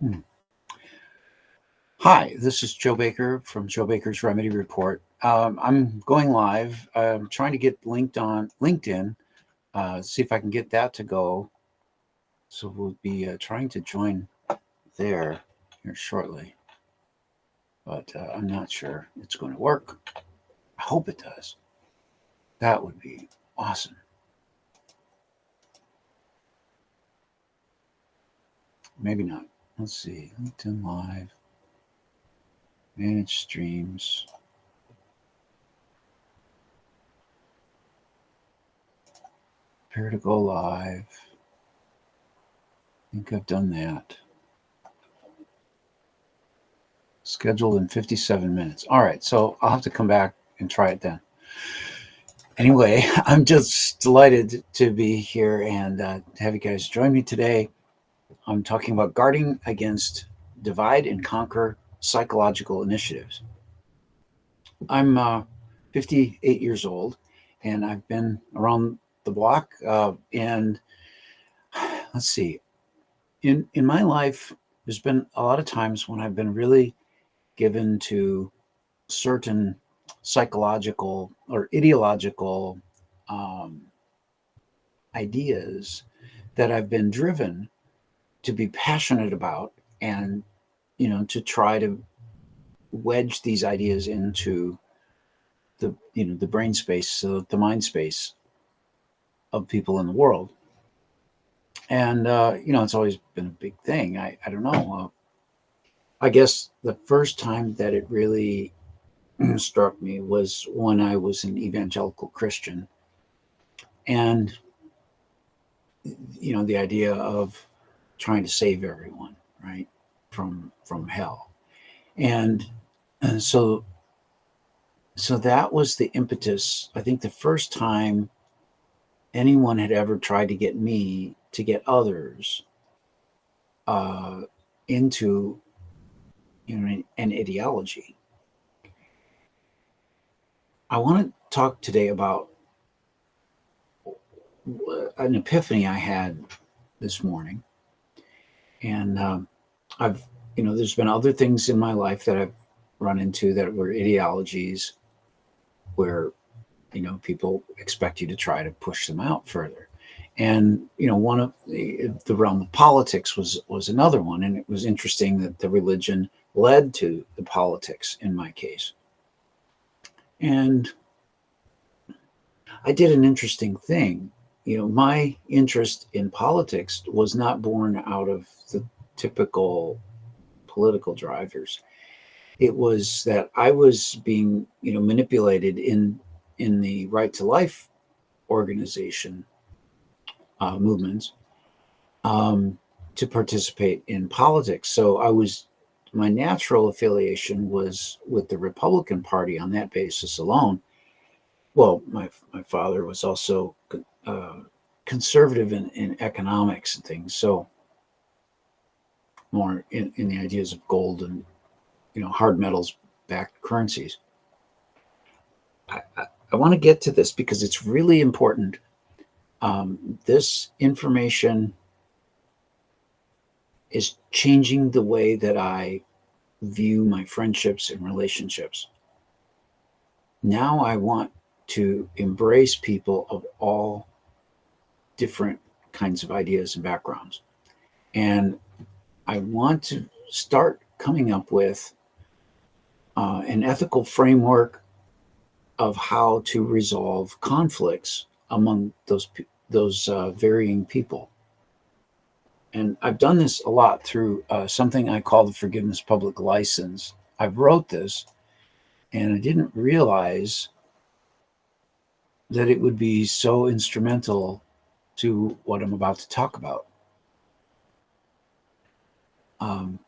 Hmm. Hi, this is Joe Baker from Joe Baker's Remedy Report. I'm going live. I'm trying to get linked on LinkedIn, see if I can get that to go. So we'll be trying to join there here shortly, but I'm not sure it's going to work. I hope it does. That would be awesome. Maybe not. Let's see. LinkedIn Live, manage streams. Prepare to go live. I think I've done that. Scheduled in 57 minutes. All right, so I'll have to come back and try it then. Anyway, I'm just delighted to be here and have you guys join me today. I'm talking about guarding against divide and conquer psychological initiatives. I'm 58 years old, and I've been around the block. And let's see, in my life, there's been a lot of times when I've been really given to certain psychological or ideological um, ideas that I've been driven to be passionate about, and to try to wedge these ideas into the brain space, so the mind space of people in the world. And it's always been a big thing. I don't know. I guess the first time that it really struck me was when I was an evangelical Christian, and the idea of trying to save everyone, right, from hell. And so that was the impetus. I think the first time anyone had ever tried to get me to get others uh, into an ideology. I want to talk today about an epiphany I had this morning, and I've there's been other things in my life that I've run into that were ideologies where people expect you to try to push them out further. And one of the realm of politics was another one, and it was interesting that the religion led to the politics in my case. And I did an interesting thing. My interest in politics was not born out of the typical political drivers. It was that I was being manipulated in the Right to Life organization movements, um, to participate in politics. So my natural affiliation was with the Republican Party on that basis alone. Well, my father was also uh, conservative in economics and things, so more in the ideas of gold and hard metals backed currencies. I want to get to this because it's really important. This information is changing the way that I view my friendships and relationships. Now I want to embrace people of all different kinds of ideas and backgrounds. And I want to start coming up with an ethical framework of how to resolve conflicts among those varying people. And I've done this a lot through something I call the Forgiveness Public License. I wrote this, and I didn't realize that it would be so instrumental to what I'm about to talk about. Um,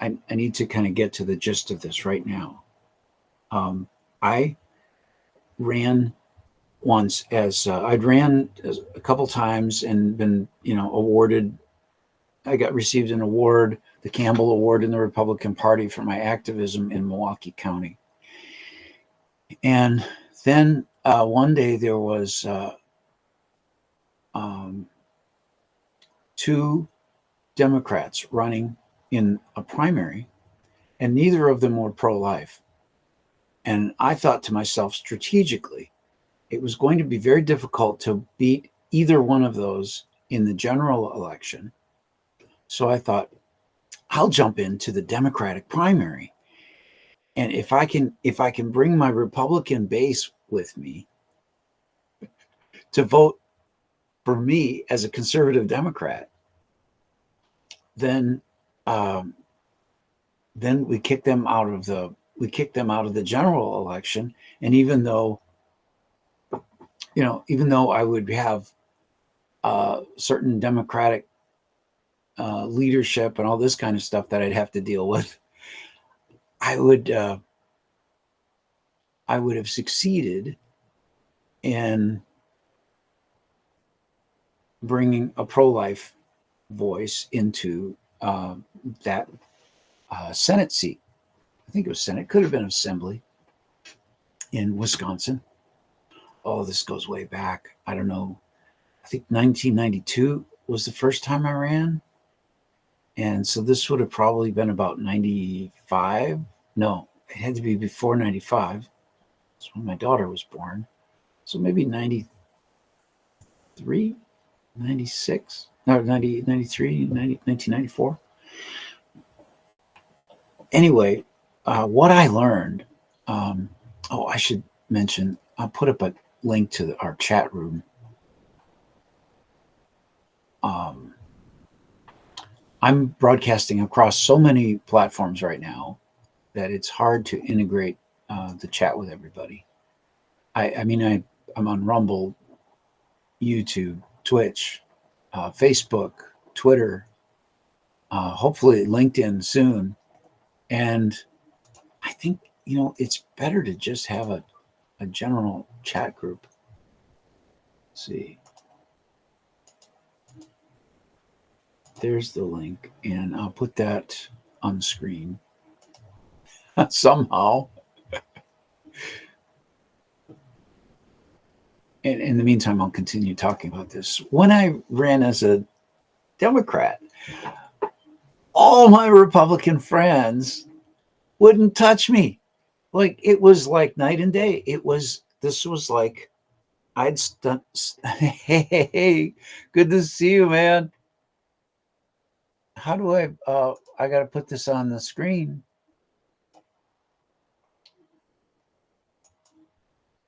I need to kind of get to the gist of this right now. I ran once as I'd ran a couple times and been awarded. I got received an award, the Campbell Award in the Republican Party, for my activism in Milwaukee County. And then one day there was two Democrats running in a primary, and neither of them were pro-life. And I thought to myself, strategically, it was going to be very difficult to beat either one of those in the general election. So I thought, I'll jump into the Democratic primary. And if I can bring my Republican base with me to vote for me as a conservative Democrat, then we kick them out of the general election. And even though I would have certain Democratic leadership and all this kind of stuff that I'd have to deal with, I would have succeeded in bringing a pro-life voice into that Senate seat. I think it was Senate, could have been Assembly in Wisconsin. Oh, this goes way back. I don't know. I think 1992 was the first time I ran. And so this would have probably been about 95. No, it had to be before 95. That's when my daughter was born. So maybe 93, 96, no, 90, 93, 90, 1994. Anyway, what I learned, I should mention, I'll put up a link to our chat room. I'm broadcasting across so many platforms right now that it's hard to integrate the chat with everybody. I'm on Rumble, YouTube, Twitch, Facebook, Twitter, hopefully LinkedIn soon. And I think, it's better to just have a general chat group. Let's see. There's the link, and I'll put that on the screen somehow. And in the meantime, I'll continue talking about this. When I ran as a Democrat, all my Republican friends wouldn't touch me. Like, it was like night and day. This was like I'd stunt. Hey, good to see you, man. How do I got to put this on the screen.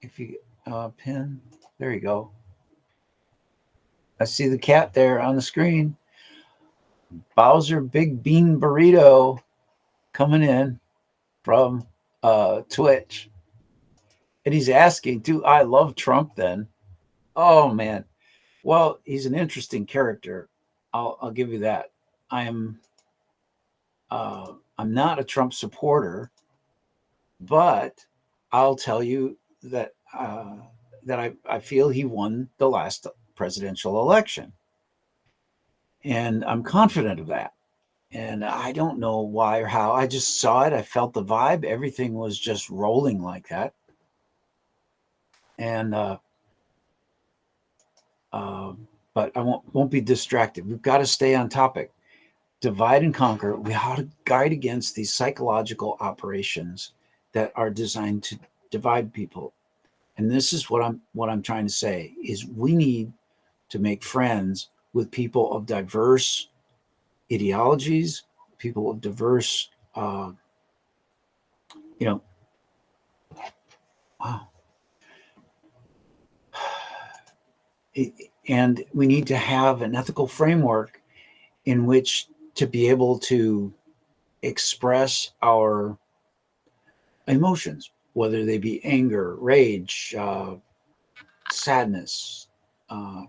If you pin, there you go. I see the cat there on the screen. Bowser Big Bean Burrito coming in from Twitch. And he's asking, do I love Trump then? Oh, man. Well, he's an interesting character. I'll give you that. I'm not a Trump supporter, but I'll tell you that I feel he won the last presidential election. And I'm confident of that. And I don't know why or how. I just saw it. I felt the vibe. Everything was just rolling like that. And but I won't be distracted. We've got to stay on topic. Divide and conquer. We have to guide against these psychological operations that are designed to divide people. And this is what I'm trying to say is we need to make friends with people of diverse ideologies, people of diverse, wow. And we need to have an ethical framework in which to be able to express our emotions, whether they be anger, rage, sadness,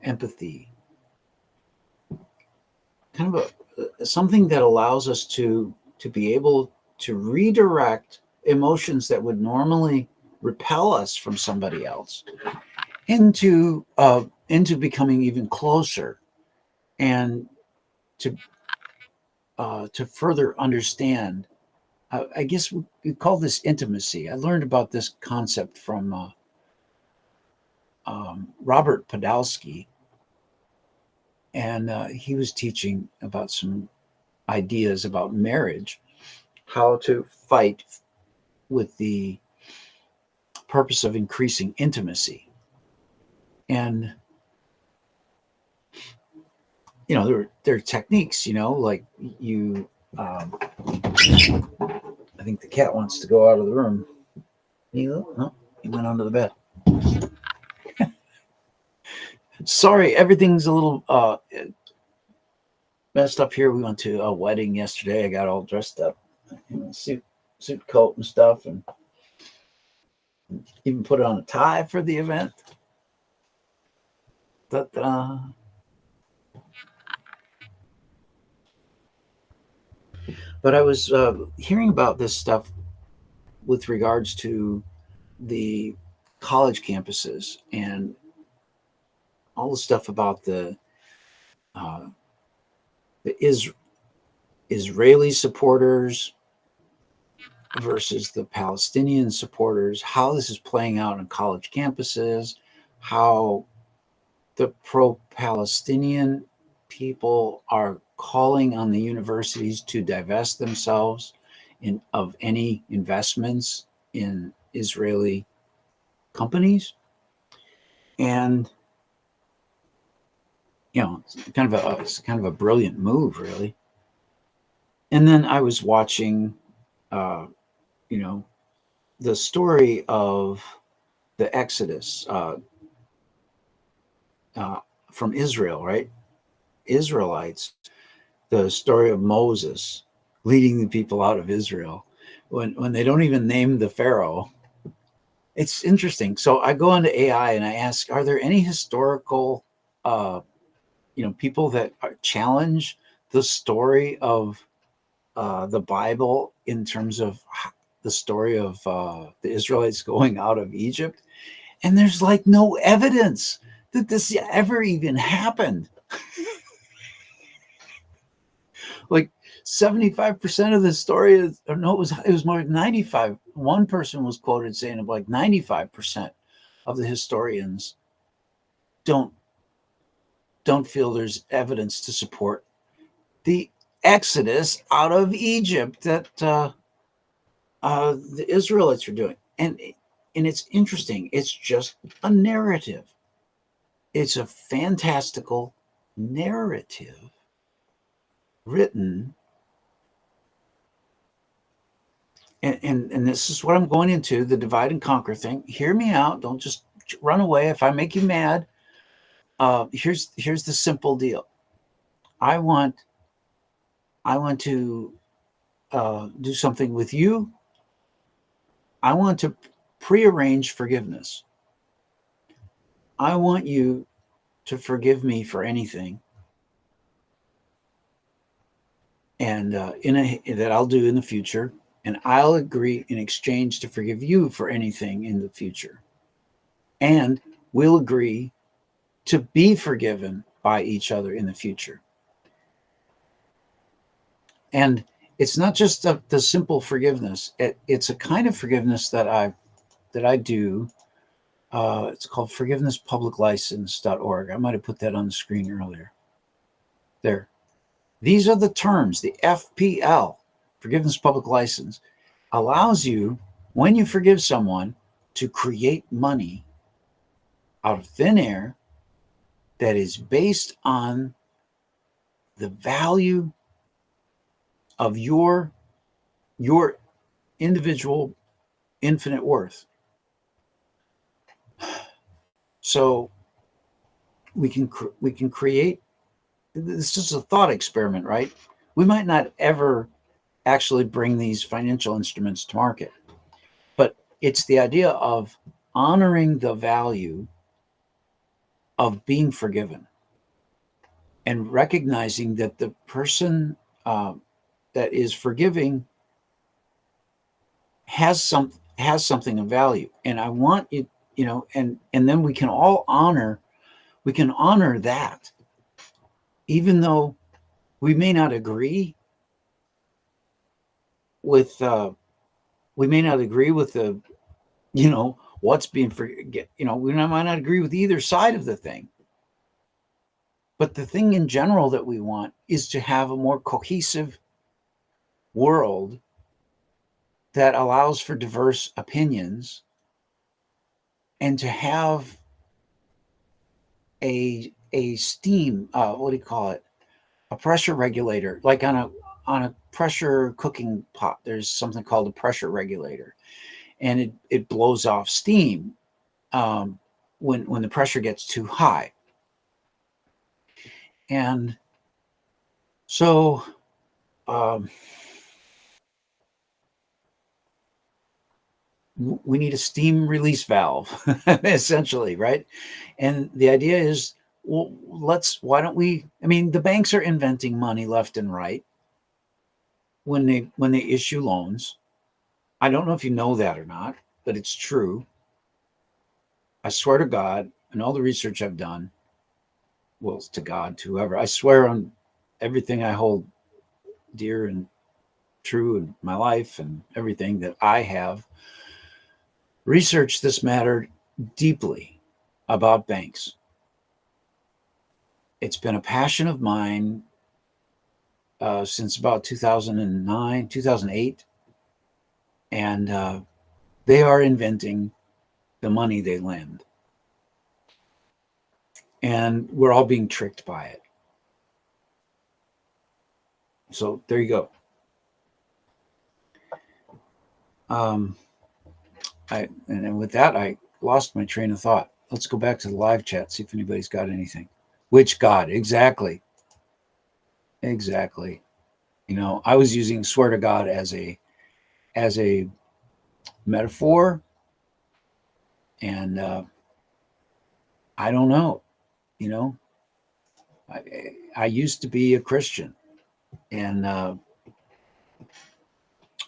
empathy, kind of something that allows us to be able to redirect emotions that would normally repel us from somebody else into becoming even closer, and to further understand. I guess we call this intimacy. I learned about this concept from Robert Podolsky, and he was teaching about some ideas about marriage, how to fight with the purpose of increasing intimacy. And there are techniques, like you. I think the cat wants to go out of the room. No, he went under the bed. Sorry, everything's a little messed up here. We went to a wedding yesterday. I got all dressed up, suit coat and stuff, and even put on a tie for the event. Ta-da. But I was hearing about this stuff with regards to the college campuses and all the stuff about the Israeli supporters versus the Palestinian supporters, how this is playing out on college campuses, how the pro-Palestinian people are calling on the universities to divest themselves of any investments in Israeli companies. And it's kind of a brilliant move, really. And then I was watching the story of the Exodus from Israel, right? Israelites, the story of Moses leading the people out of Israel when they don't even name the Pharaoh. It's interesting. So I go into AI and I ask, are there any historical people that challenge the story of the Bible in terms of the story of the Israelites going out of Egypt? And there's like no evidence that this ever even happened. Like 75% of the story is, or no, it was more than 95. One person was quoted saying like 95% of the historians don't feel there's evidence to support the Exodus out of Egypt that the Israelites are doing. And it's interesting. It's just a narrative. It's a fantastical narrative written. And this is what I'm going into, the divide and conquer thing. Hear me out. Don't just run away. If I make you mad, here's the simple deal. I want to do something with you. I want to prearrange forgiveness. I want you to forgive me for anything, and that I'll do in the future, and I'll agree in exchange to forgive you for anything in the future, and we'll agree to be forgiven by each other in the future. And it's not just the simple forgiveness. It's a kind of forgiveness that I do. It's called forgivenesspubliclicense.org. I might have put that on the screen earlier. There. These are the terms. The FPL, Forgiveness Public License, allows you, when you forgive someone, to create money out of thin air that is based on the value of your individual infinite worth. So we can create. This is a thought experiment, right? We might not ever actually bring these financial instruments to market, but it's the idea of honoring the value of being forgiven and recognizing that the person that is forgiving has something of value. And I want it, and then we can all honor that, even though we may not agree with the what's being we might not agree with either side of the thing, But the thing in general that we want is to have a more cohesive world that allows for diverse opinions, and to have a steam, what do you call it, a pressure regulator, like on a pressure cooking pot. There's something called a pressure regulator, and it blows off steam when the pressure gets too high. And so we need a steam release valve, essentially, right? And the idea is, well, why don't we? I mean, the banks are inventing money left and right when they issue loans. I don't know if you know that or not, but it's true. I swear to God, and all the research I've done, well, to God, to whoever, I swear on everything I hold dear and true in my life and everything, that I have researched this matter deeply about banks. It's been a passion of mine since about 2009, 2008. And they are inventing the money they lend. And we're all being tricked by it. So there you go. And with that, I lost my train of thought. Let's go back to the live chat, see if anybody's got anything. Which God? Exactly. Exactly. You know, I was using swear to God as a metaphor, and I don't know. You know, I used to be a Christian, and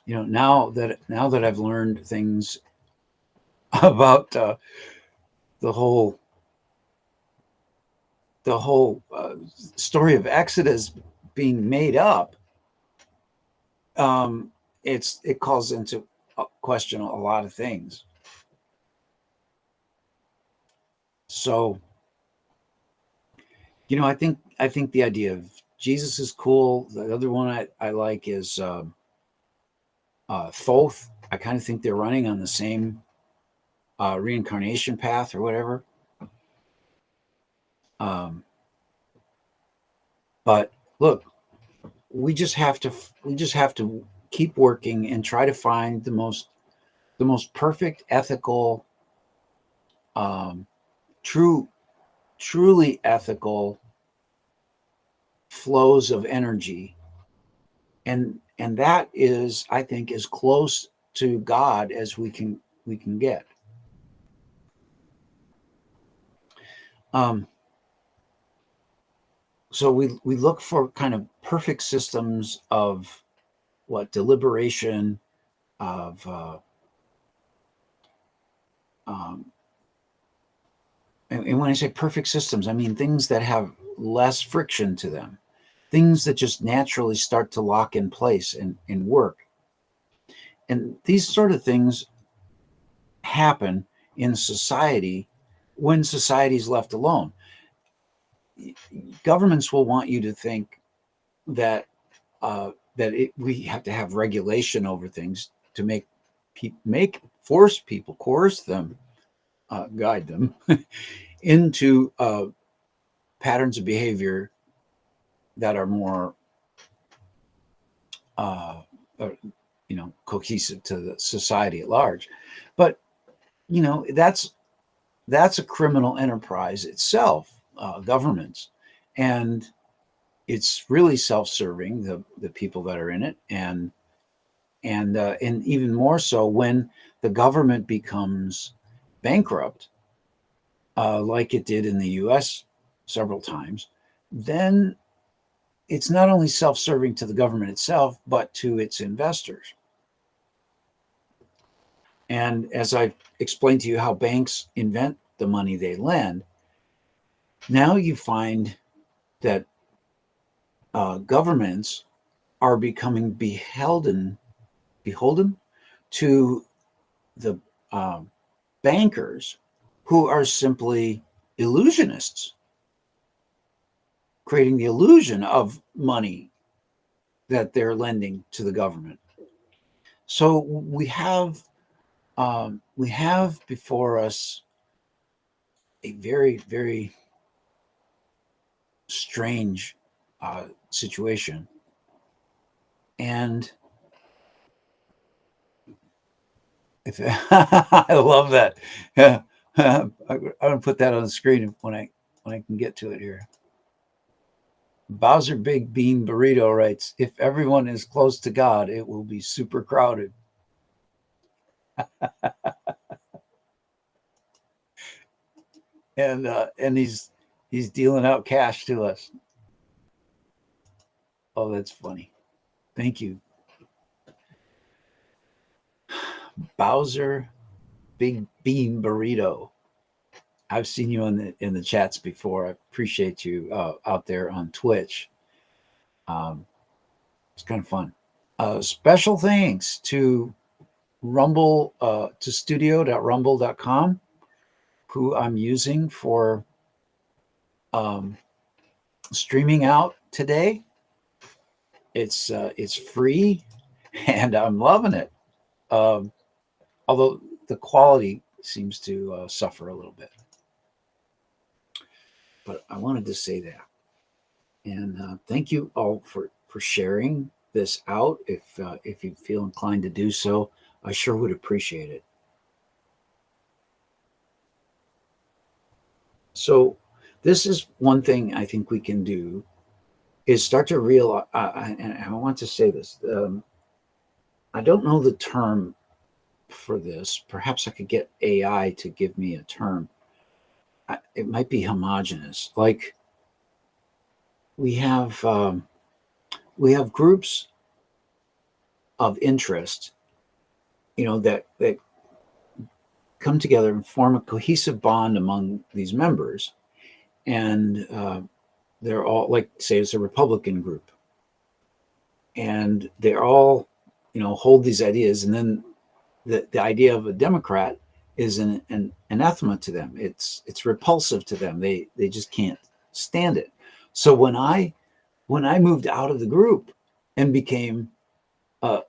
you know, now that I've learned things about the whole story of Exodus being made up, it calls into question a lot of things. So, you know, I think the idea of Jesus is cool. The other one I like is Thoth. I kind of think they're running on the same reincarnation path or whatever. But look, we just have to keep working and try to find the most perfect ethical, truly ethical flows of energy, and that is, I think, as close to God as we can get. So we look for kind of perfect systems of deliberation, of and when I say perfect systems, I mean things that have less friction to them, things that just naturally start to lock in place and work. And these sort of things happen in society when society is left alone. Governments will want you to think that we have to have regulation over things to force people, coerce them, guide them into patterns of behavior that are more cohesive to the society at large. But you know, that's a criminal enterprise itself, governments, and it's really self-serving, the people that are in it, and even more so when the government becomes bankrupt, like it did in the U.S. several times. Then it's not only self-serving to the government itself, but to its investors. And as I explained to you how banks invent the money they lend, now you find that governments are becoming beholden to the bankers, who are simply illusionists. creating the illusion of money that they're lending to the government. So we have before us a very, very strange situation. And if I love that, yeah, I'm gonna put that on the screen when I can get to it here. Bowser Big Bean Burrito writes, "If everyone is close to God, it will be super crowded." And he's dealing out cash to us. Oh, that's funny. Thank you, Bowser Big Bean Burrito. I've seen you in the chats before. I appreciate you out there on Twitch. It's kind of fun. Special thanks to Rumble, to studio.rumble.com, who I'm using for streaming out today. It's free, and I'm loving it. Although the quality seems to suffer a little bit. But I wanted to say that. And thank you all for sharing this out. If you feel inclined to do so, I sure would appreciate it. So this is one thing I think we can do, is start to realize, and I want to say this, I don't know the term for this. Perhaps I could get AI to give me a term. It might be homogenous. Like we have groups of interest, that come together and form a cohesive bond among these members, and they're all, like, say it's a Republican group, and they're all hold these ideas, and then the idea of a Democrat is an anathema to them. It's repulsive to them. They just can't stand it. So when I moved out of the group and became a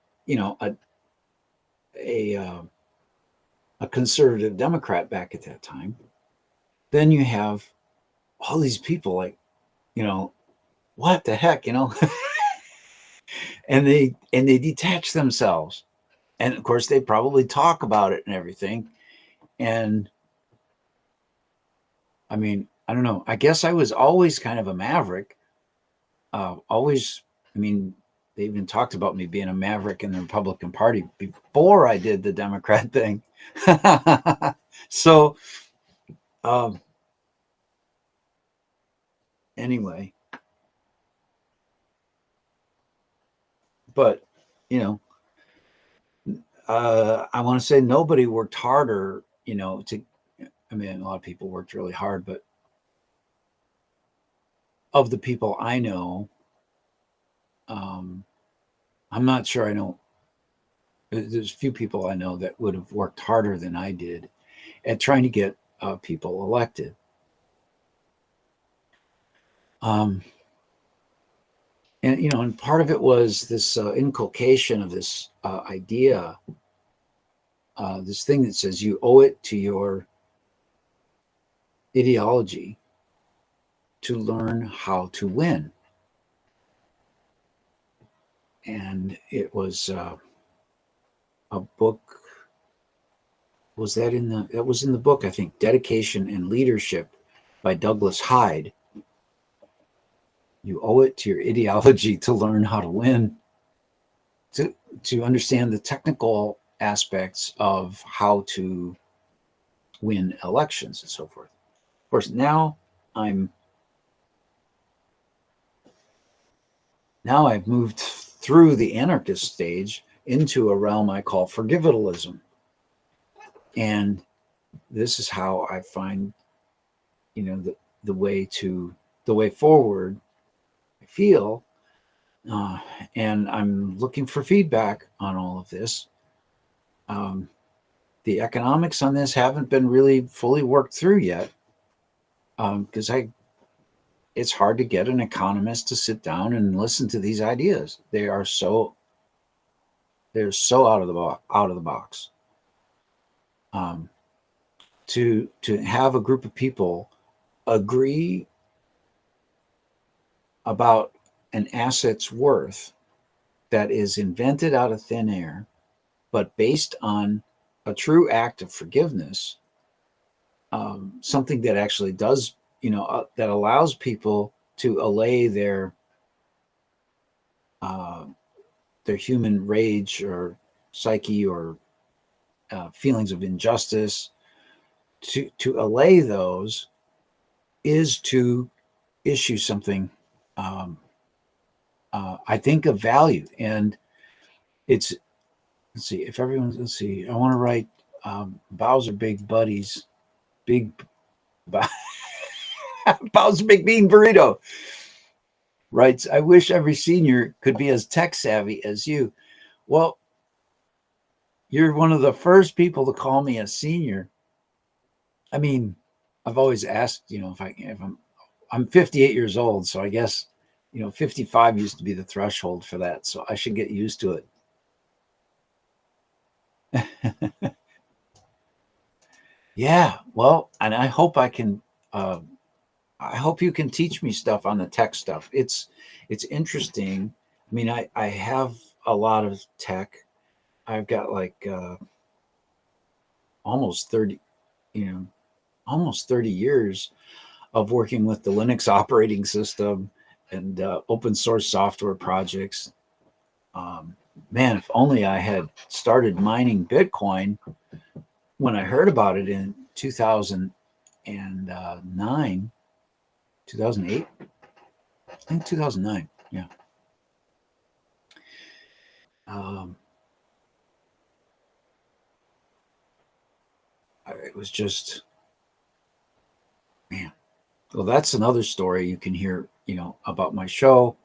conservative Democrat back at that time, then you have all these people like, what the heck, and they detach themselves. And of course, they probably talk about it and everything. And I mean, I don't know. I guess I was always kind of a maverick. Always, I mean, they even talked about me being a maverick in the Republican Party before I did the Democrat thing. So, anyway, but, I want to say nobody worked harder, I mean, a lot of people worked really hard, but of the people I know, I'm not sure I know. There's a few people I know that would have worked harder than I did at trying to get people elected. And and part of it was this inculcation of this idea, this thing that says you owe it to your ideology to learn how to win. And it was a book. Was that that was in the book, I think, Dedication and Leadership by Douglas Hyde. You owe it to your ideology to learn how to win, to understand the technical aspects of how to win elections and so forth. Of course, now I've moved through the anarchist stage into a realm I call forgivalism. And this is how I find, the way forward, I feel. And I'm looking for feedback on all of this. The economics on this haven't been really fully worked through yet. Because it's hard to get an economist to sit down and listen to these ideas. They're so out of the box. To have a group of people agree about an asset's worth that is invented out of thin air, but based on a true act of forgiveness, something that actually does, that allows people to allay their human rage or psyche or feelings of injustice, to allay those is to issue something, I think, of value. And it's, let's see, I want to write Bowser Big Buddies, Big Bowser Big Bean Burrito writes, I wish every senior could be as tech savvy as you. Well, you're one of the first people to call me a senior. I mean, I've always asked, if I'm 58 years old, so I guess, 55 used to be the threshold for that. So I should get used to it. Yeah, well, and I hope I hope you can teach me stuff on the tech stuff. It's interesting. I mean, I have a lot of tech. I've got like almost 30 years of working with the Linux operating system and open source software projects. Man, if only I had started mining Bitcoin when I heard about it in 2009, 2008, I think 2009. Yeah. It was just, man. Well, that's another story you can hear, about my show.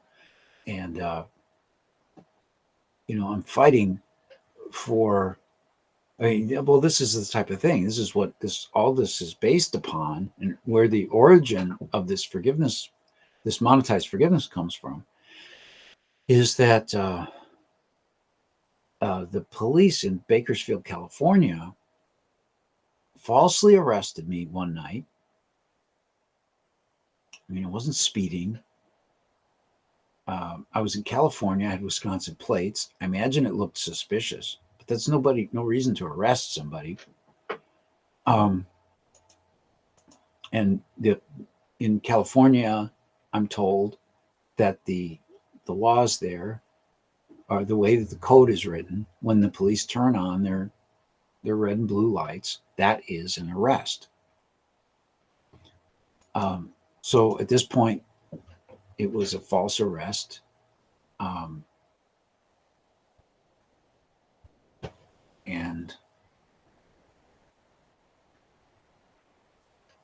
And, I'm fighting for, well, this is the type of thing. This is what all this is based upon, and where the origin of this forgiveness, this monetized forgiveness comes from, is that the police in Bakersfield, California, falsely arrested me one night. I mean, it wasn't speeding. I was in California. I had Wisconsin plates. I imagine it looked suspicious, but that's no reason to arrest somebody. And in California, I'm told that the laws there are the way that the code is written. When the police turn on their red and blue lights, that is an arrest. So at this point, it was a false arrest. And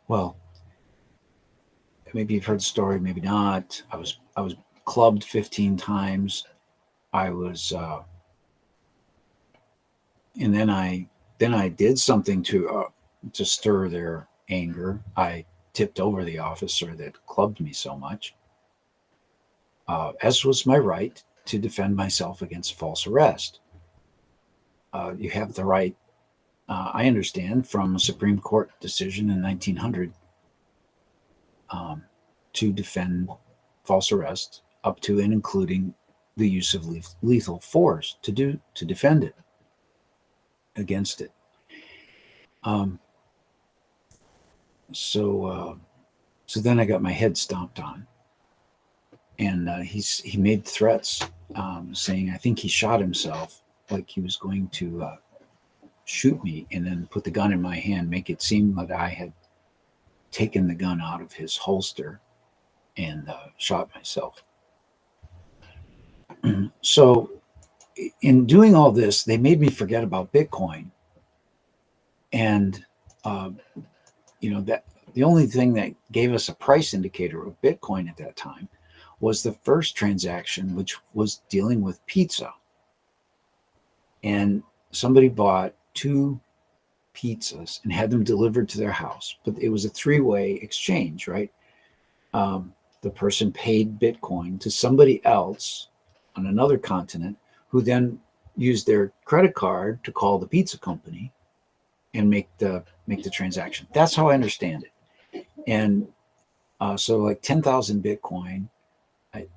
well, maybe you've heard the story, maybe not. I was clubbed 15 times. I was, and then I did something to stir their anger. I tipped over the officer that clubbed me so much, as was my right to defend myself against false arrest. You have the right, I understand, from a Supreme Court decision in 1900 to defend false arrest up to and including the use of lethal force to defend it against it. So then I got my head stomped on, and he made threats, saying I think he shot himself, like he was going to shoot me, and then put the gun in my hand, make it seem that I had taken the gun out of his holster and shot myself. So in doing all this, they made me forget about Bitcoin. And, that the only thing that gave us a price indicator of Bitcoin at that time was the first transaction, which was dealing with pizza. And somebody bought 2 pizzas and had them delivered to their house, but it was a 3-way exchange, right? the person paid Bitcoin to somebody else on another continent, who then used their credit card to call the pizza company and make the transaction. That's how I understand it. And so like 10,000 Bitcoin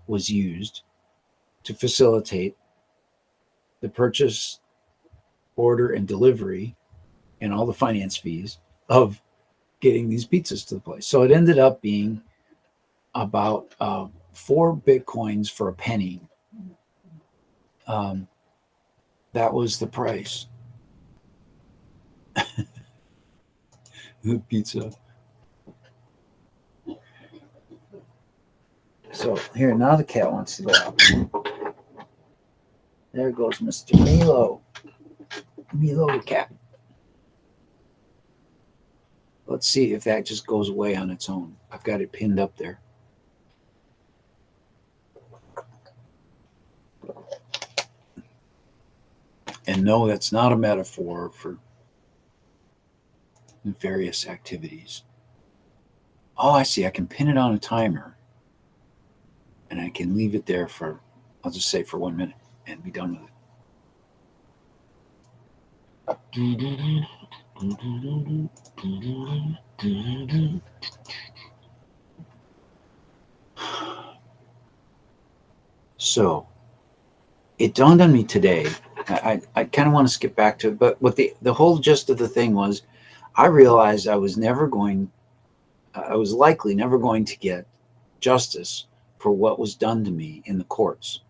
was used to facilitate the purchase, order, and delivery, and all the finance fees of getting these pizzas to the place. So it ended up being about 4 Bitcoins for a penny. That was the price. The pizza. So here, now the cat wants to go out. There goes Mr. Milo. Milo the cat. Let's see if that just goes away on its own. I've got it pinned up there. And no, that's not a metaphor for various activities. Oh, I see. I can pin it on a timer. And I can leave it there for, I'll just say for 1 minute and be done with it. So it dawned on me today. I kind of want to skip back to it, but what the whole gist of the thing was, I realized I was likely never going to get justice for what was done to me in the courts.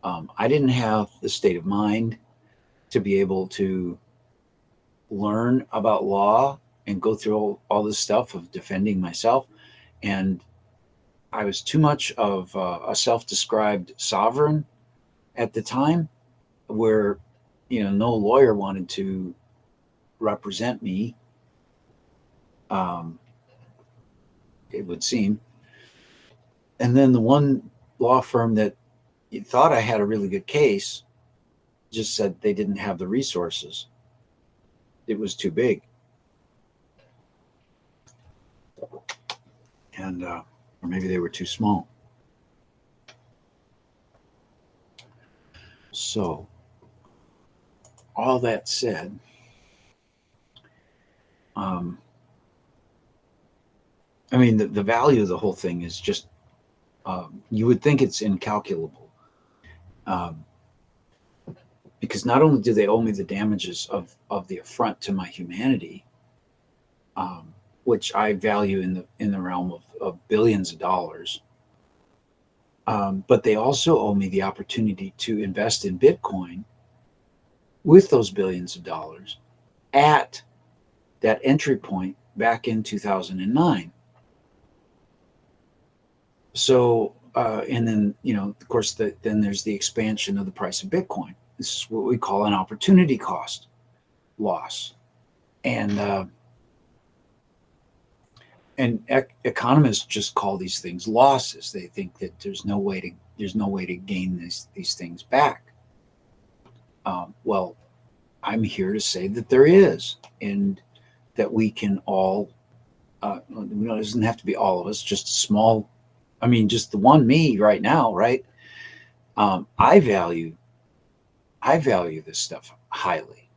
I didn't have the state of mind to be able to learn about law and go through all this stuff of defending myself. And I was too much of a self-described sovereign at the time, where, no lawyer wanted to represent me, it would seem. And then the one law firm that thought I had a really good case just said they didn't have the resources. It was too big. And, or maybe they were too small. So, all that said, I mean, the value of the whole thing is just, you would think it's incalculable. Because not only do they owe me the damages of the affront to my humanity, which I value in the realm of billions of dollars, but they also owe me the opportunity to invest in Bitcoin with those billions of dollars at that entry point back in 2009. So, and then, of course, then there's the expansion of the price of Bitcoin. This is what we call an opportunity cost loss. And economists just call these things losses. They think that there's no way to gain these things back. Well, I'm here to say that there is, and that we can all, it doesn't have to be all of us, just just the one me right now, right? I value this stuff highly,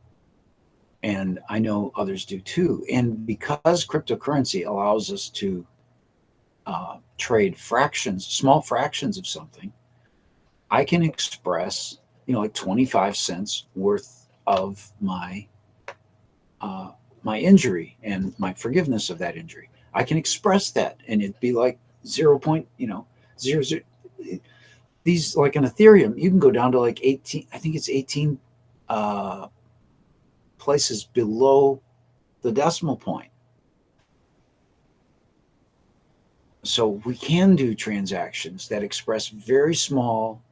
and I know others do too. And because cryptocurrency allows us to trade small fractions of something, I can express, like 25 cents worth of my my injury and my forgiveness of that injury. I can express that, and it'd be like 0.00. These, like in Ethereum, you can go down to like 18. I think it's 18 places below the decimal point. So we can do transactions that express very small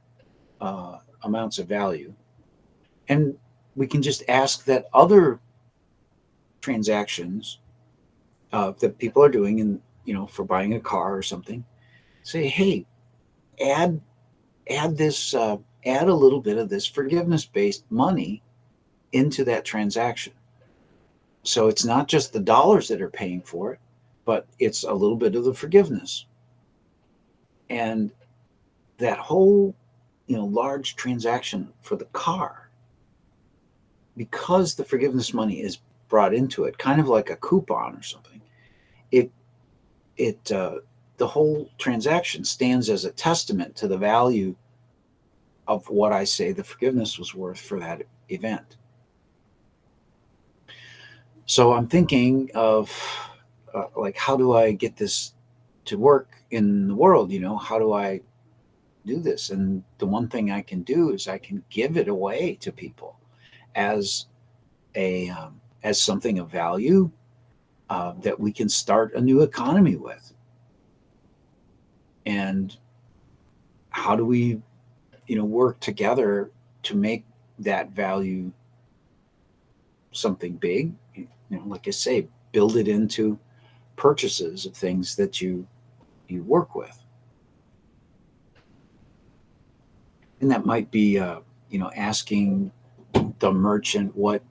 amounts of value, and we can just ask that other transactions that people are doing, and for buying a car or something, say, hey, add this, add a little bit of this forgiveness-based money into that transaction. So it's not just the dollars that are paying for it, but it's a little bit of the forgiveness. And that whole, large transaction for the car, because the forgiveness money is brought into it, kind of like a coupon or something, it the whole transaction stands as a testament to the value of what I say the forgiveness was worth for that event. So I'm thinking of like, how do I get this to work in the world? How do I do this? And the one thing I can do is I can give it away to people as as something of value that we can start a new economy with. And how do we, work together to make that value something big? Like I say, build it into purchases of things that you work with. And that might be, asking the merchant what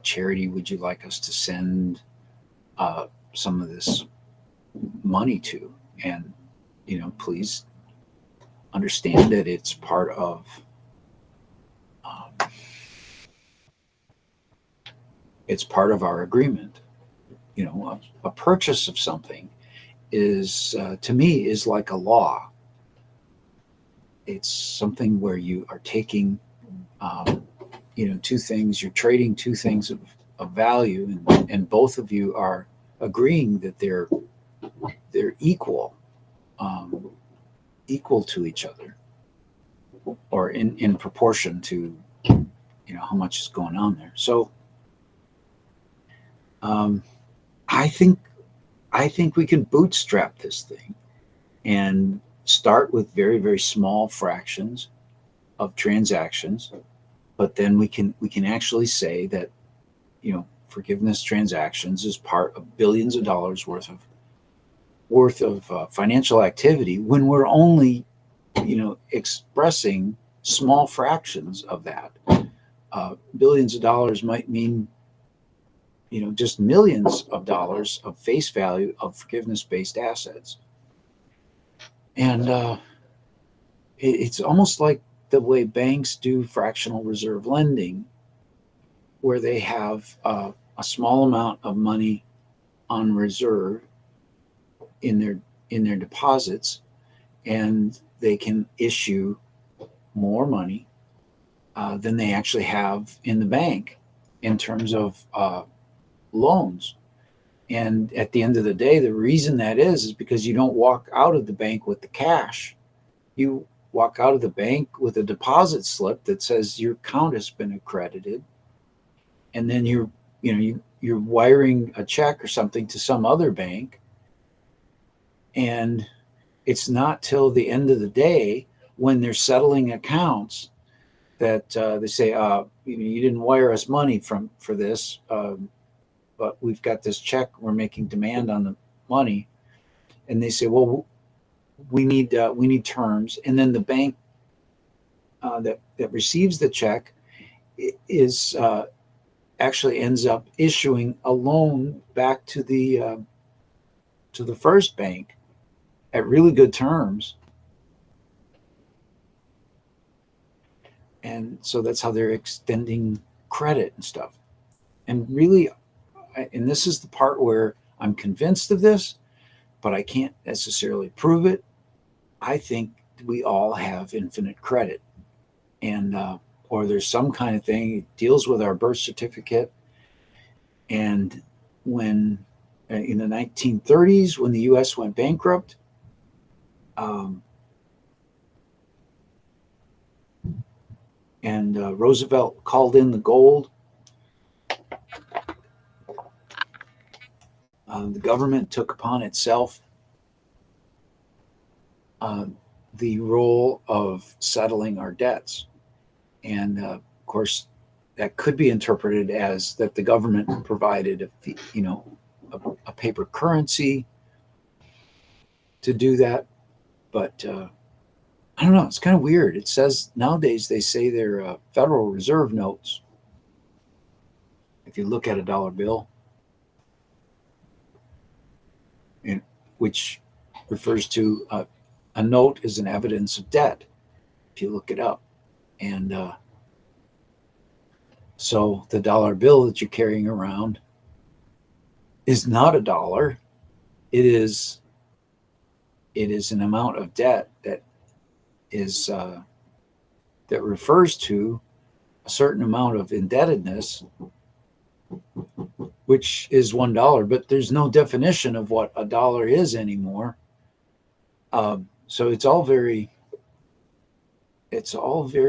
charity would you like us to send some of this money to, and please understand that it's part of our agreement. A purchase of something is to me is like a law. It's something where you are taking two things, you're trading two things of value, and both of you are agreeing that they're equal, equal to each other, or in proportion to how much is going on there. So I think we can bootstrap this thing and start with very, very small fractions of transactions, but then we can actually say that forgiveness transactions is part of billions of dollars worth of financial activity, when we're only expressing small fractions of that. Billions of dollars might mean just millions of dollars of face value of forgiveness-based assets. And it's almost like the way banks do fractional reserve lending, where they have a small amount of money on reserve in their deposits, and they can issue more money than they actually have in the bank in terms of loans. And at the end of the day, the reason that is because you don't walk out of the bank with the cash. You walk out of the bank with a deposit slip that says your account has been accredited, and then you're wiring a check or something to some other bank, and it's not till the end of the day, when they're settling accounts, that they say, you didn't wire us money for this, but we've got this check, we're making demand on the money. And they say, well, we need terms. And then the bank that receives the check is actually ends up issuing a loan back to the first bank at really good terms. And so that's how they're extending credit and stuff. And really, and this is the part where I'm convinced of this, but I can't necessarily prove it. I think we all have infinite credit, and or there's some kind of thing. It deals with our birth certificate. And when in the 1930s, when the U.S. went bankrupt, and Roosevelt called in the gold, the government took upon itself the role of settling our debts. And of course, that could be interpreted as that the government provided a paper currency to do that. But I don't know, it's kind of weird. It says nowadays they say they're Federal Reserve notes. If you look at a dollar bill, which refers to a note is an evidence of debt, if you look it up. And so the dollar bill that you're carrying around is not a dollar. It is an amount of debt that is that refers to a certain amount of indebtedness, which is $1. But there's no definition of what a dollar is anymore. So it's all very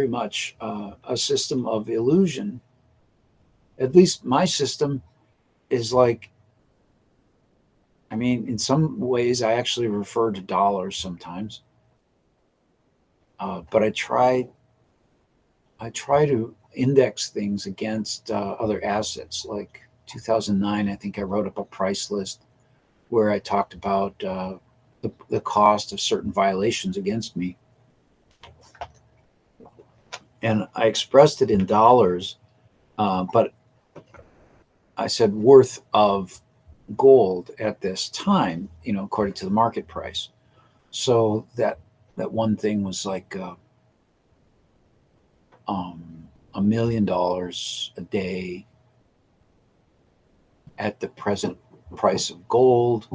much a system of illusion. At least my system is like, I mean, in some ways, I actually refer to dollars sometimes, but I try to index things against other assets. Like 2009, I think I wrote up a price list where I talked about the cost of certain violations against me, and I expressed it in dollars, but I said worth of gold at this time, according to the market price. So that one thing was like $1 million a day at the present price of gold,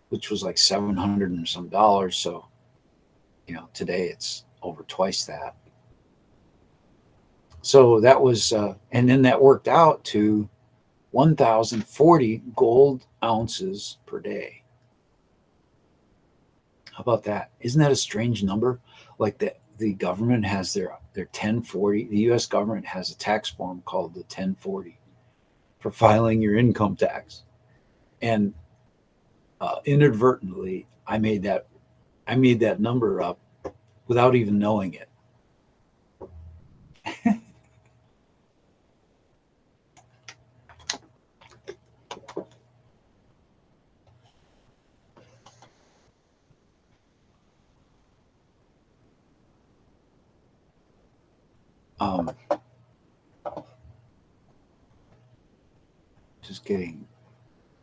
which was like 700 and some dollars. So, today it's over twice that. So that was, and then that worked out to 1,040 gold ounces per day. How about that? Isn't that a strange number? Like the government has their 1040. The U.S. government has a tax form called the 1040 for filing your income tax, and inadvertently, I made that number up without even knowing it. Just getting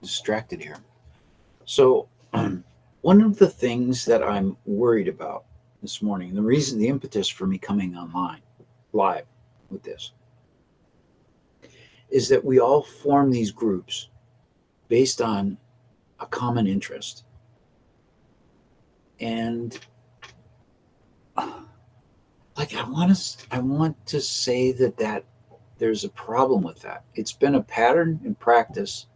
distracted here. So, one of the things that I'm worried about this morning, the impetus for me coming online live with this, is that we all form these groups based on a common interest. And like I want to say that there's a problem with that. It's been a pattern and practice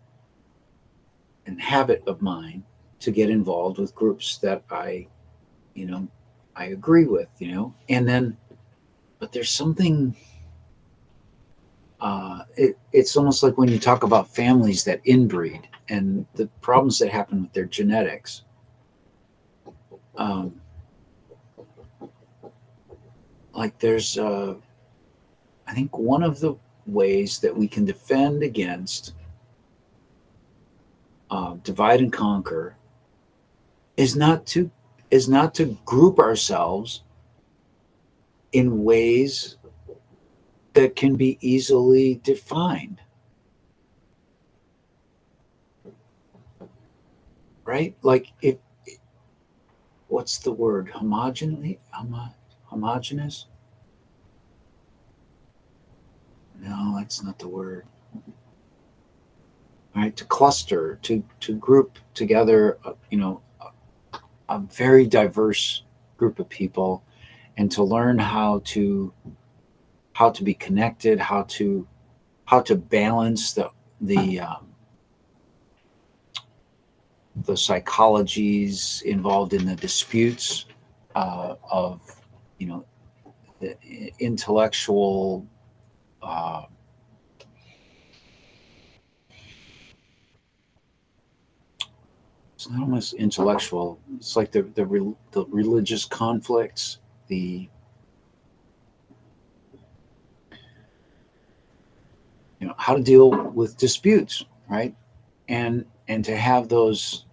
and habit of mine to get involved with groups that I agree with, and then, but there's something, it's almost like when you talk about families that inbreed and the problems that happen with their genetics. Like there's, I think one of the ways that we can defend against divide and conquer is not to group ourselves in ways that can be easily defined. Right? Like what's the word? Homogeneous? No, that's not the word. Right? To cluster, to group together, a very diverse group of people, and to learn how to be connected, how to balance the psychologies involved in the disputes of the intellectual it's not almost intellectual. It's like the religious conflicts, how to deal with disputes, right? And to have those.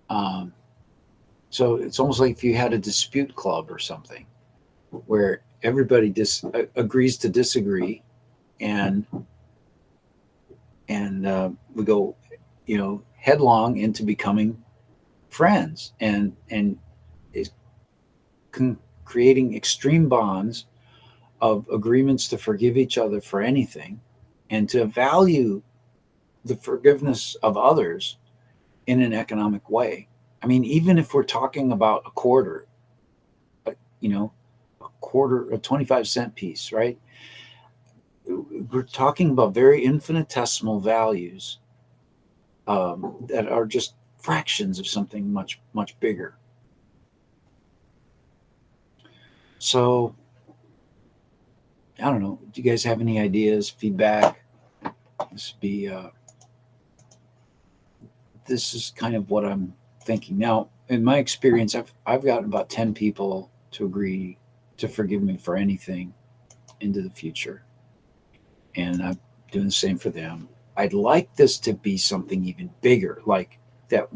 So it's almost like if you had a dispute club or something, where everybody agrees to disagree, and we go, headlong into becoming friends, and is creating extreme bonds of agreements to forgive each other for anything and to value the forgiveness of others in an economic way. I mean, even if we're talking about a quarter, you know, a quarter, a 25-cent piece, right? We're talking about very infinitesimal values that are just fractions of something much, much bigger. So, I don't know. Do you guys have any ideas, feedback? This is kind of what I'm thinking now. In my experience, I've gotten about 10 people to agree to forgive me for anything into the future, and I'm doing the same for them. I'd like this to be something even bigger, like that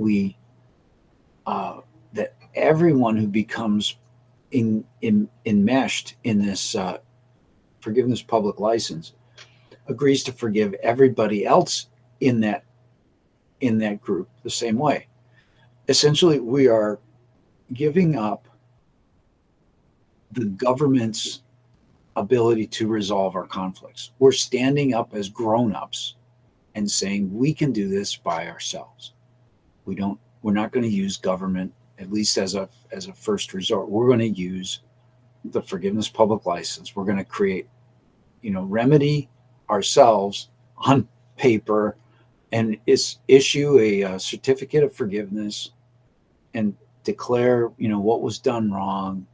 that everyone who becomes enmeshed in this forgiveness public license agrees to forgive everybody else in that group the same way. Essentially, we are giving up the government's ability to resolve our conflicts. We're standing up as grown-ups and saying we can do this by ourselves. We're not going to use government, at least as a first resort. We're going to use the forgiveness public license. We're going to create, remedy ourselves on paper and issue a certificate of forgiveness and declare, what was done wrong,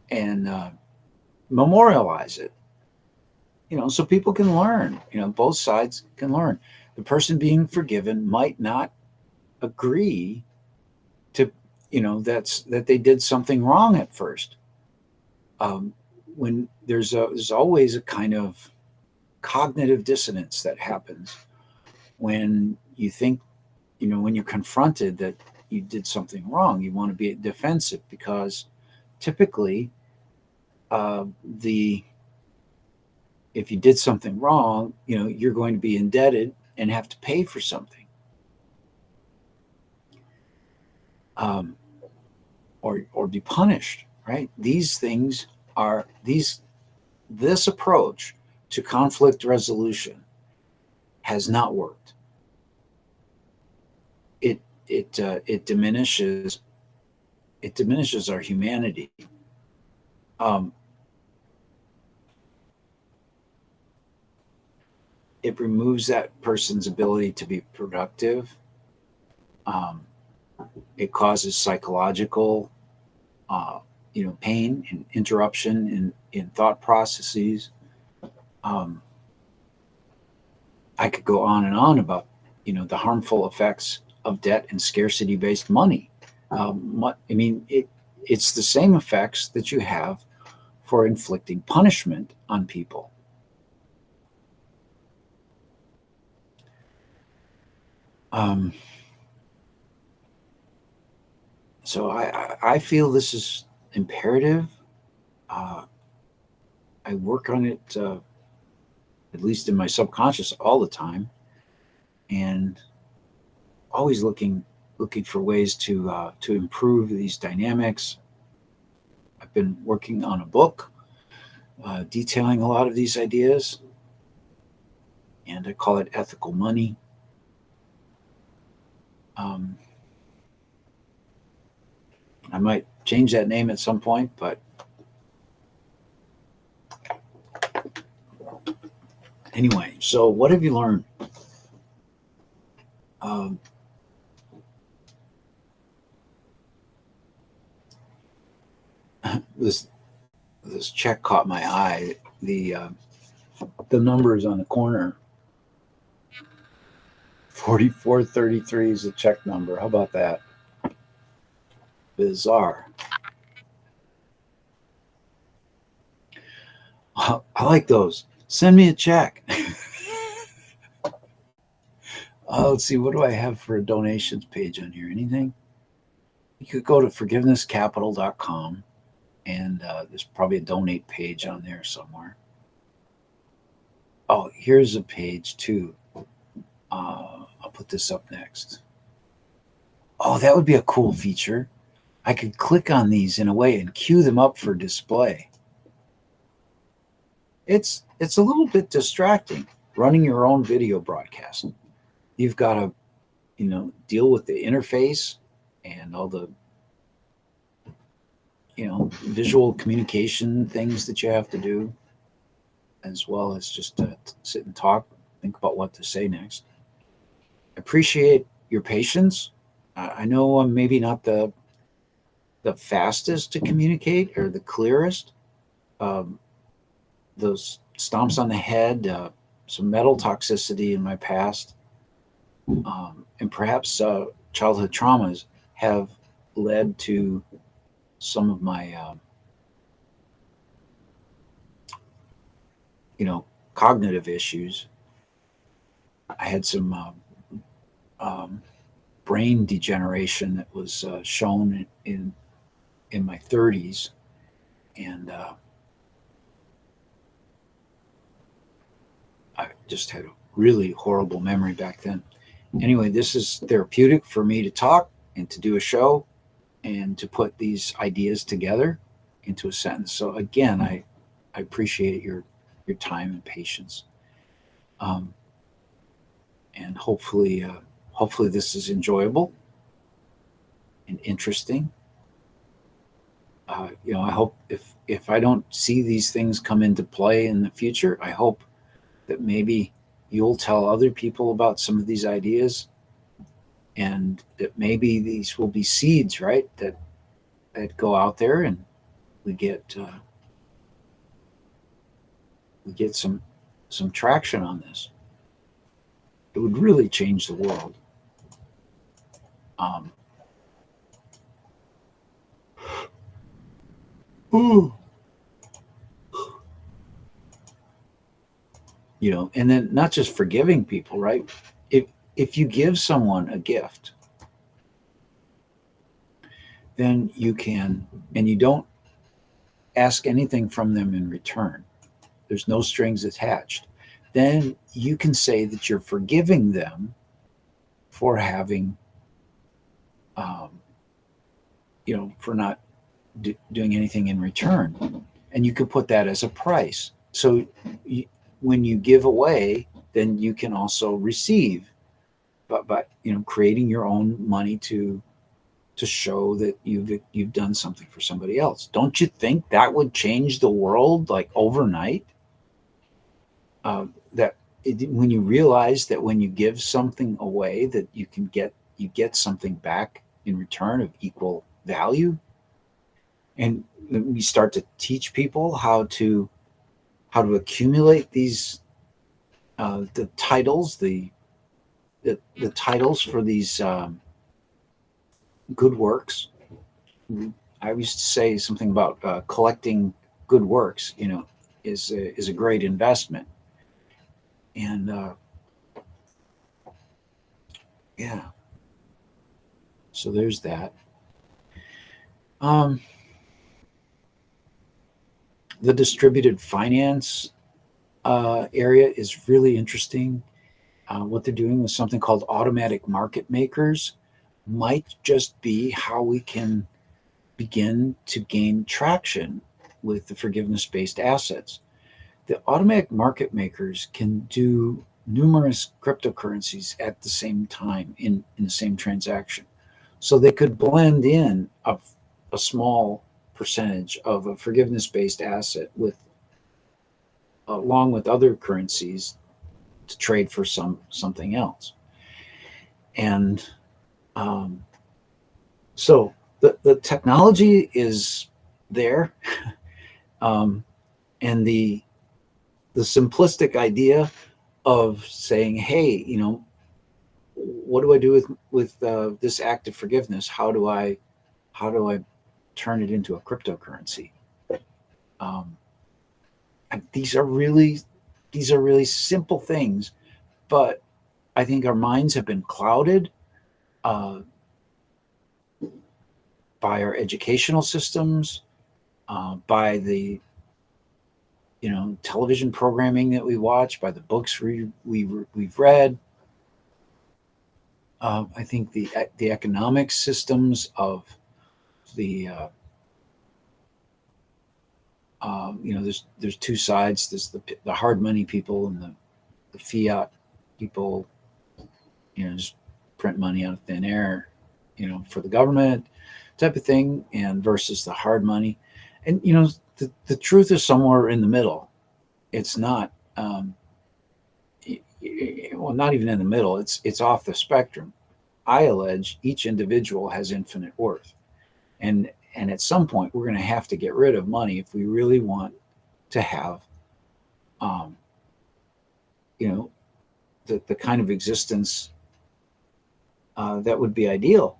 and memorialize it, so people can learn, both sides can learn. The person being forgiven might not agree to, that they did something wrong at first. When there's always a kind of cognitive dissonance that happens when you think, when you're confronted that you did something wrong. You want to be defensive because typically if you did something wrong, you're going to be indebted and have to pay for something, or be punished, right? This approach to conflict resolution has not worked. It diminishes our humanity. It removes that person's ability to be productive. It causes psychological, pain and interruption in thought processes. I could go on and on about, the harmful effects of debt and scarcity-based money. It's the same effects that you have for inflicting punishment on people. So I feel this is imperative. I work on it, at least in my subconscious, all the time, and always looking for ways to improve these dynamics. I've been working on a book detailing a lot of these ideas, and I call it Ethical Money. I might change that name at some point, but anyway, so what have you learned? This check caught my eye. The numbers on the corner. 4433 is the check number. How about that? Bizarre. I like those. Send me a check. Let's see. What do I have for a donations page on here? Anything? You could go to forgivenesscapital.com, and there's probably a donate page on there somewhere. Oh, here's a page too. I'll put this up next. Oh, that would be a cool feature. I could click on these in a way and queue them up for display. It's a little bit distracting running your own video broadcast. You've got to, deal with the interface and all the, visual communication things that you have to do, as well as just sit and talk, think about what to say next. Appreciate your patience. I know I'm maybe not the fastest to communicate or the clearest. Um, those stomps on the head, some metal toxicity in my past, and perhaps childhood traumas have led to some of my, cognitive issues. I had some um, brain degeneration that was shown in my 30s, and I just had a really horrible memory back then. Anyway, this is therapeutic for me to talk and to do a show and to put these ideas together into a sentence. So again, I appreciate your time and patience, um, and hopefully this is enjoyable and interesting. I hope if I don't see these things come into play in the future, I hope that maybe you'll tell other people about some of these ideas, and that maybe these will be seeds, right? That go out there, and we get some traction on this. It would really change the world. Um, ooh. And then not just forgiving people, right? If you give someone a gift, then you can, and you don't ask anything from them in return. There's no strings attached. Then you can say that you're forgiving them for having, um, for not doing anything in return, and you could put that as a price. So when you give away, then you can also receive, but creating your own money to show that you've done something for somebody else. Don't you think that would change the world like overnight? When you realize that when you give something away, that you get something back in return of equal value, and we start to teach people how to accumulate these, the titles, the titles for these good works. I used to say something about collecting good works. Is a great investment, and yeah. So there's that. Um, the distributed finance area is really interesting. What they're doing with something called automatic market makers might just be how we can begin to gain traction with the forgiveness based assets. The automatic market makers can do numerous cryptocurrencies at the same time in the same transaction. So they could blend in a small percentage of a forgiveness based asset with along with other currencies to trade for something else. And um, so the technology is there, um, and the simplistic idea of saying, hey, what do I do with this act of forgiveness? How do I turn it into a cryptocurrency? Um, and these are really simple things, but I think our minds have been clouded uh, by our educational systems, by the television programming that we watch, by the books we've read, I think the economic systems of the there's two sides. There's the hard money people and the fiat people. Just print money out of thin air, for the government type of thing, and versus the hard money. And the truth is somewhere in the middle. It's not. Well, not even in the middle. It's off the spectrum. I allege each individual has infinite worth, and at some point we're going to have to get rid of money if we really want to have, um, the kind of existence that would be ideal.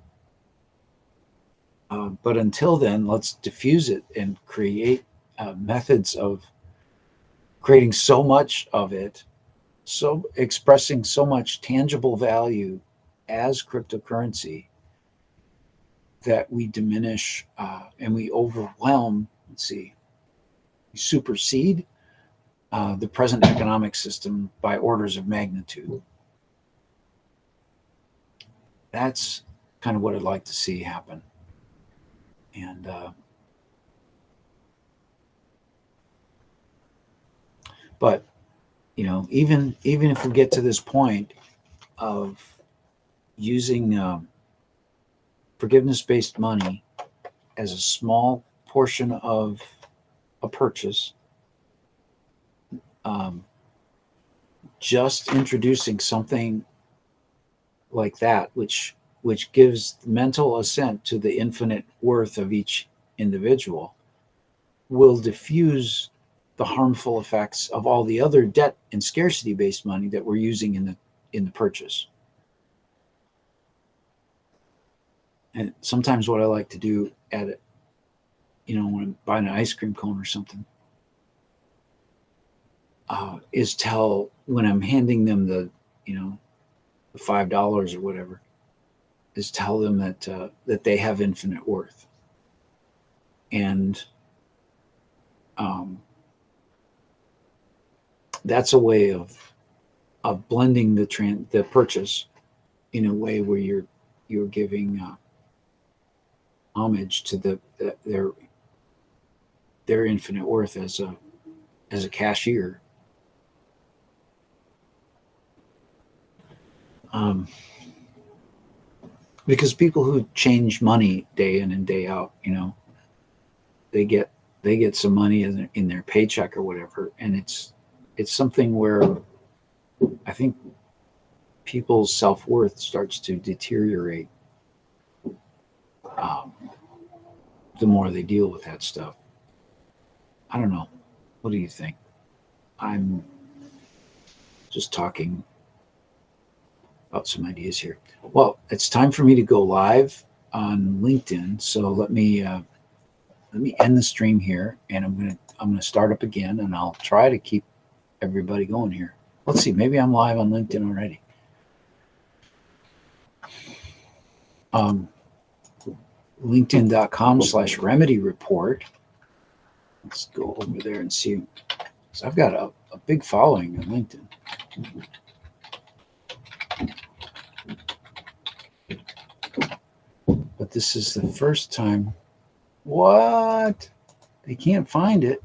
But until then, let's diffuse it and create methods of creating so much of it, so expressing so much tangible value as cryptocurrency that we diminish and we overwhelm, we supersede the present economic system by orders of magnitude. That's kind of what I'd like to see happen. And but even if we get to this point of using forgiveness-based money as a small portion of a purchase, just introducing something like that, which gives mental assent to the infinite worth of each individual, will diffuse the harmful effects of all the other debt and scarcity-based money that we're using in the purchase. And sometimes what I like to do at it, when I'm buying an ice cream cone or something, is tell, when I'm handing them the $5 or whatever, is tell them that they have infinite worth. And that's a way of blending the purchase in a way where you're giving homage to their infinite worth as a cashier. Because people who change money day in and day out, they get some money in their paycheck or whatever, and it's something where I think people's self-worth starts to deteriorate the more they deal with that stuff. I don't know. What do you think? I'm just talking about some ideas here. Well, it's time for me to go live on LinkedIn. So let me end the stream here, and I'm gonna start up again, and I'll try to keep everybody going here. Let's see. Maybe I'm live on LinkedIn already. LinkedIn.com/remedy report. Let's go over there and see. So I've got a big following on LinkedIn. But this is the first time. What? They can't find it.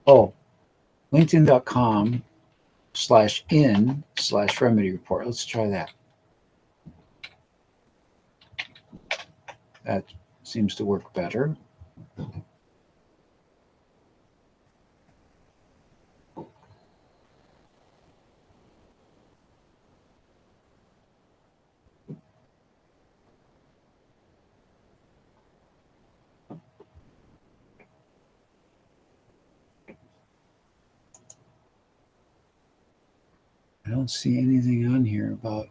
Oh, LinkedIn.com/in/remedy report. Let's try that. That seems to work better. I don't see anything on here about.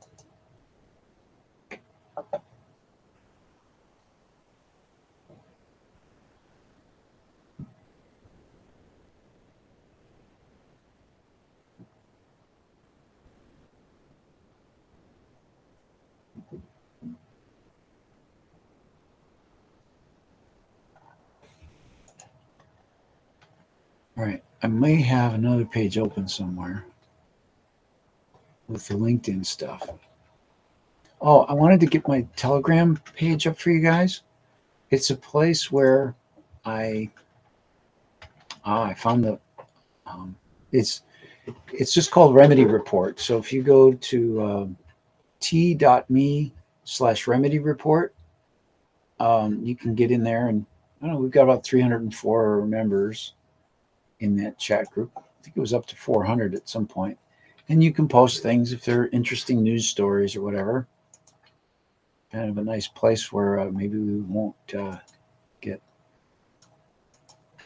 All right, I may have another page open somewhere. with the LinkedIn stuff. Oh, I wanted to get my Telegram page up for you guys. It's a place where I I found the um, it's it's just called Remedy Report. So if you go to t.me/remedy report, you can get in there, and I don't know, we've got about 304 members in that chat group. I think it was up to 400 at some point. And you can post things if they're interesting news stories or whatever. Kind of a nice place where maybe we won't get.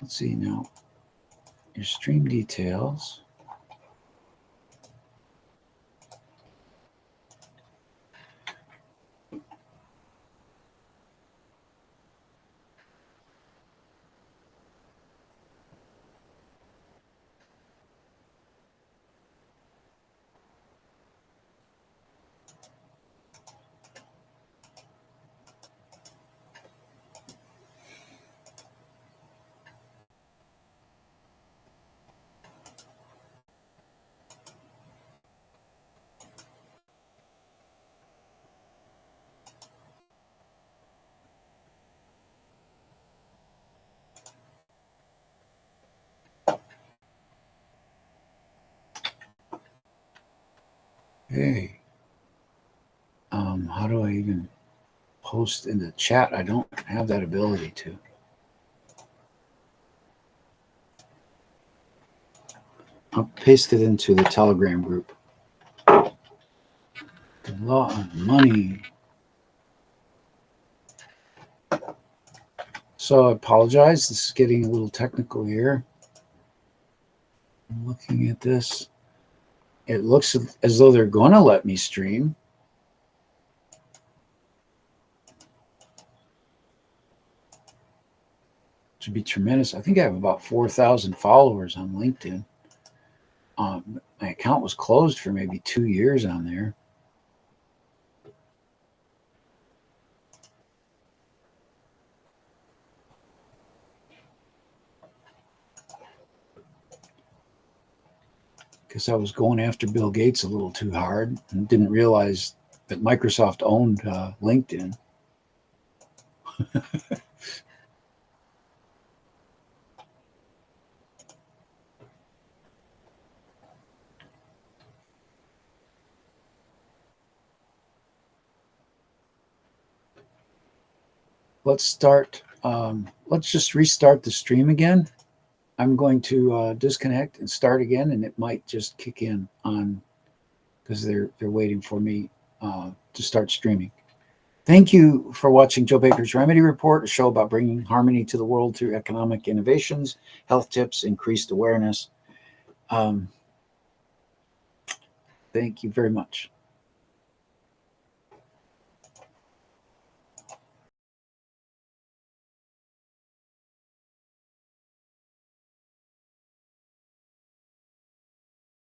Let's see now. Your stream details. Hey, how do I even post in the chat? I don't have that ability to. I'll paste it into the Telegram group. The law of money. So I apologize. This is getting a little technical here. I'm looking at this. It looks as though they're going to let me stream. Which would be tremendous. I think I have about 4,000 followers on LinkedIn. My account was closed for maybe 2 years on there. Because I was going after Bill Gates a little too hard and didn't realize that Microsoft owned LinkedIn. Let's start. Let's just restart the stream again. I'm going to disconnect and start again, and it might just kick in on because they're waiting for me to start streaming. Thank you for watching Joe Baker's Remedy Report, a show about bringing harmony to the world through economic innovations, health tips, increased awareness. Thank you very much.